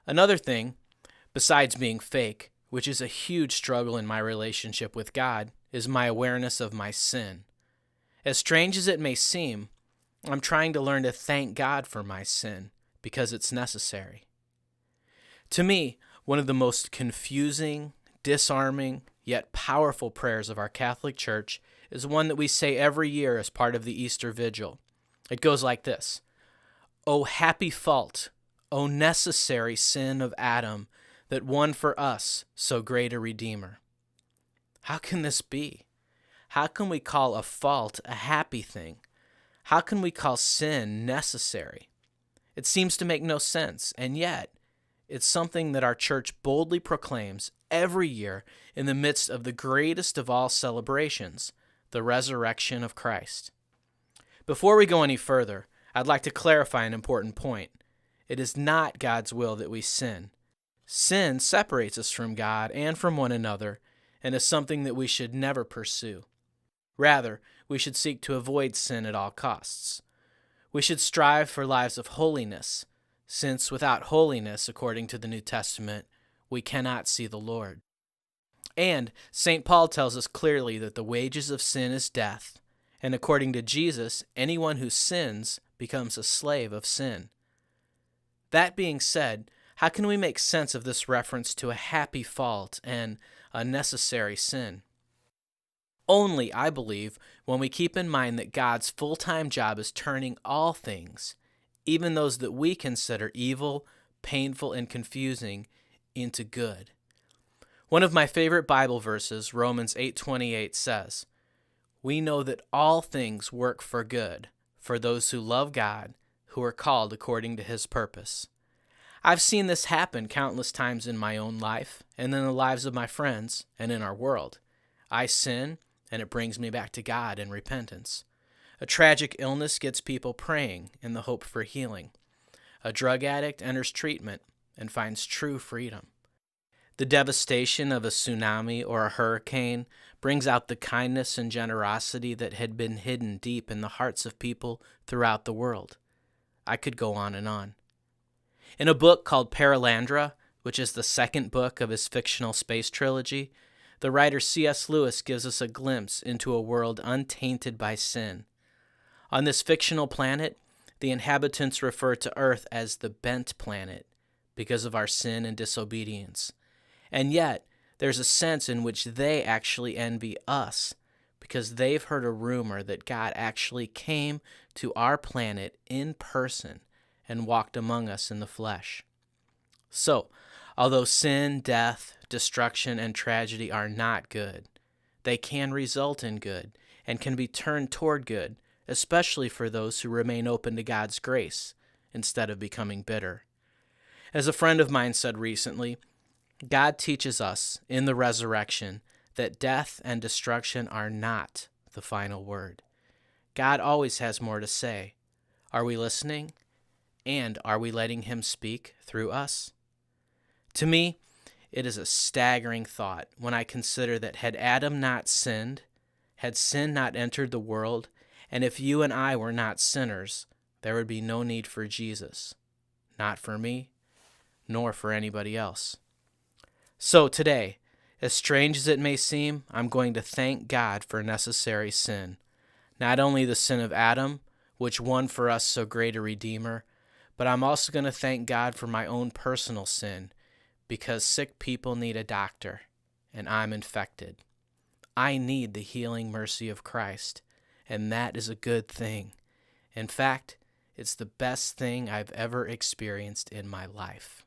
Another thing, besides being fake, which is a huge struggle in my relationship with God, is my awareness of my sin. As strange as it may seem, I'm trying to learn to thank God for my sin because it's necessary. To me, one of the most confusing, disarming, yet powerful prayers of our Catholic Church is one that we say every year as part of the Easter Vigil. It goes like this: "O happy fault, O necessary sin of Adam, that won for us so great a Redeemer." How can this be? How can we call a fault a happy thing? How can we call sin necessary? It seems to make no sense, and yet it's something that our church boldly proclaims every year in the midst of the greatest of all celebrations, the resurrection of Christ. Before we go any further, I'd like to clarify an important point. It is not God's will that we sin. Sin separates us from God and from one another, and is something that we should never pursue. Rather, we should seek to avoid sin at all costs. We should strive for lives of holiness, since without holiness, according to the New Testament, we cannot see the Lord. And St. Paul tells us clearly that the wages of sin is death, and according to Jesus, anyone who sins becomes a slave of sin. That being said, how can we make sense of this reference to a happy fault and a necessary sin? Only, I believe, when we keep in mind that God's full-time job is turning all things, even those that we consider evil, painful, and confusing, into good. One of my favorite Bible verses, Romans 8:28, says, "We know that all things work for good, for those who love God, who are called according to His purpose." I've seen this happen countless times in my own life, and in the lives of my friends, and in our world. I sin, and it brings me back to God in repentance. A tragic illness gets people praying in the hope for healing. A drug addict enters treatment and finds true freedom. The devastation of a tsunami or a hurricane brings out the kindness and generosity that had been hidden deep in the hearts of people throughout the world. I could go on and on. In a book called Perelandra, which is the second book of his fictional space trilogy, the writer C.S. Lewis gives us a glimpse into a world untainted by sin. On this fictional planet, the inhabitants refer to Earth as the bent planet because of our sin and disobedience. And yet, there's a sense in which they actually envy us because they've heard a rumor that God actually came to our planet in person and walked among us in the flesh. So, although sin, death, destruction, and tragedy are not good, they can result in good and can be turned toward good, especially for those who remain open to God's grace instead of becoming bitter. As a friend of mine said recently, God teaches us in the resurrection that death and destruction are not the final word. God always has more to say. Are we listening? And are we letting Him speak through us? To me, it is a staggering thought when I consider that had Adam not sinned, had sin not entered the world, and if you and I were not sinners, there would be no need for Jesus. Not for me, nor for anybody else. So today, as strange as it may seem, I'm going to thank God for necessary sin. Not only the sin of Adam, which won for us so great a Redeemer, but I'm also going to thank God for my own personal sin, because sick people need a doctor, and I'm infected. I need the healing mercy of Christ, and that is a good thing. In fact, it's the best thing I've ever experienced in my life.